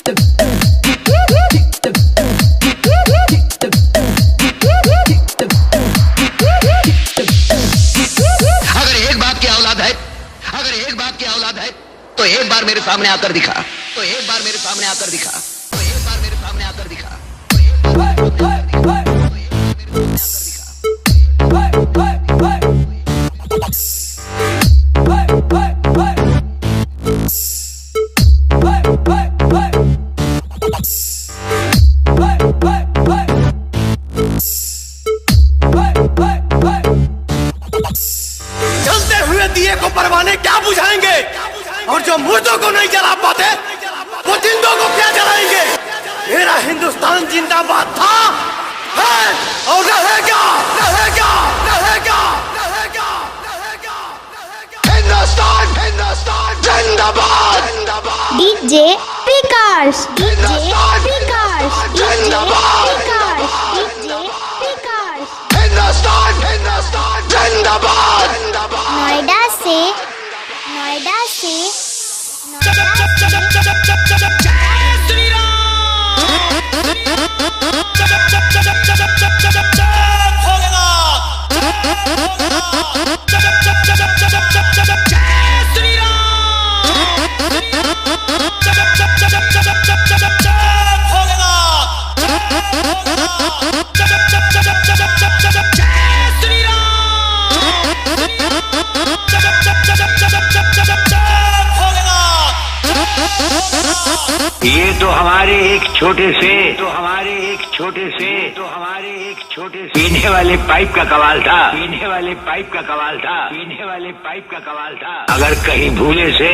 तो एक बार मेरे सामने आकर दिखा, तो एक बार मेरे सामने आकर दिखा, तो एक बार मेरे सामने आकर दिखा, तो एक बार मेरे सामने आकर दिखा, जलते हुए दिए को परवाने क्या बुझाएंगे, और जो मुर्दों को नहीं जला पाते वो जिंदों को क्या जलाएंगे। मेरा हिंदुस्तान जिंदाबाद था, है और रहेगा, रहेगा, रहेगा, रहेगा, रहेगा, रहेगा। हिंदुस्तान, हिंदुस्तान जिंदाबाद, जिंदाबाद। डीजे विकास, डीजे विकास, जिंदाबाद, डीजे विकास। हिंदुस्तान, हिंदुस्तान जिंदाबाद, जिंदाबाद। नोएडा से, नोएडा से ये तो हमारे एक छोटे से पीने वाले पाइप का कमाल था, पीने वाले पाइप का कमाल था, पीने वाले पाइप का कमाल था। अगर कहीं भूले से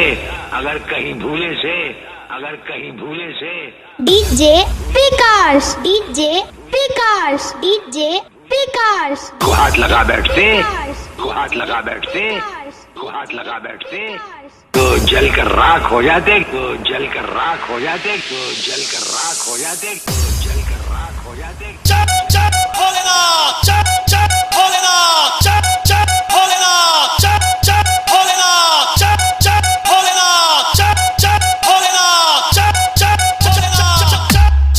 डीजे विकास, डीजे विकास, डीजे विकास। को हाथ लगा बैठते, तो जलकर राख हो जाते, चप चप भोलेनाथ, चप चप भोलेनाथ, चप चप भोलेनाथ, चप चप भोलेनाथ, चप चप भोलेनाथ, चप चप भोलेनाथ, चप चप भोलेनाथ, चप चप भोलेनाथ, चप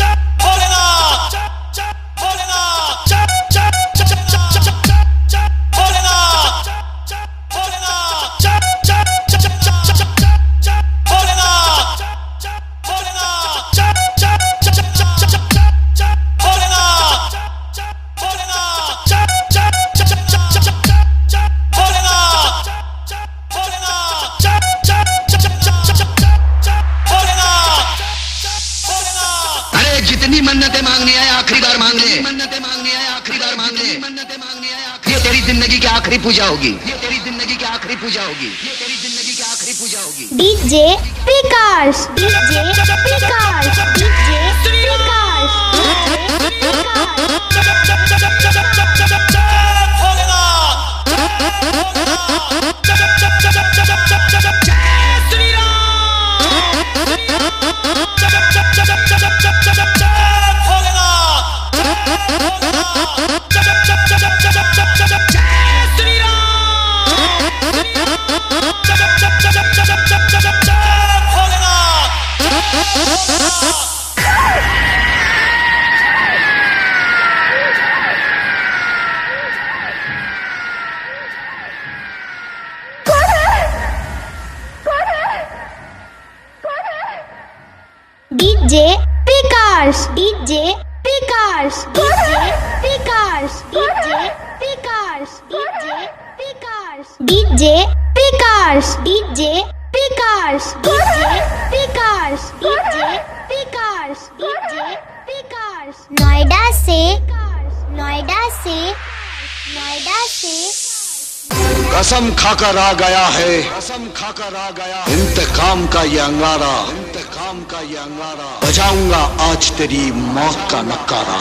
चप भोलेनाथ, चप चप भोलेनाथ, चप जितनी मन्नतें मांगनी है आखिरी बार मांग ले, मन्नतें मांगनी है आखिरी बार मांग ले, मन्नतें मांगनी है आखिरी। ये तेरी जिंदगी की आखिरी पूजा होगी, ये तेरी जिंदगी की आखिरी पूजा होगी, ये तेरी जिंदगी की आखिरी पूजा होगी। डीजे विकास, डीजे विकास, डीजे डीजे विकास, डीजे विकास, डीजे विकास, डीजे विकास, डीजे विकास, डीजे विकास, डीजे विकास, डीजे विकास, डीजे विकास, डीजे विकास। नोएडा से, नोएडा से, नोएडा से कसम खाकर आ गया है, इंतकाम का ये अंगारा, बजाऊंगा आज तेरी मौत का नकारा।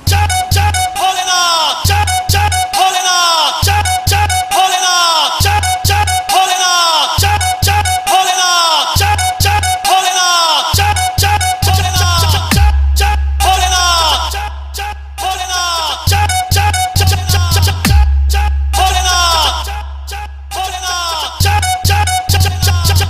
चप चप भोलेनाथ, चप चप भोलेनाथ, चप चप भोलेनाथ, चप चप भोलेनाथ, चप चप भोलेनाथ, चप चप भोलेनाथ, चप चप भोलेनाथ, चप चप भोलेनाथ, चप चप भोलेनाथ, चप चप भोलेनाथ, चप चप भोलेनाथ, चप चप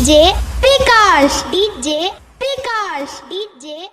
DJ Pikash, DJ Pikash, DJ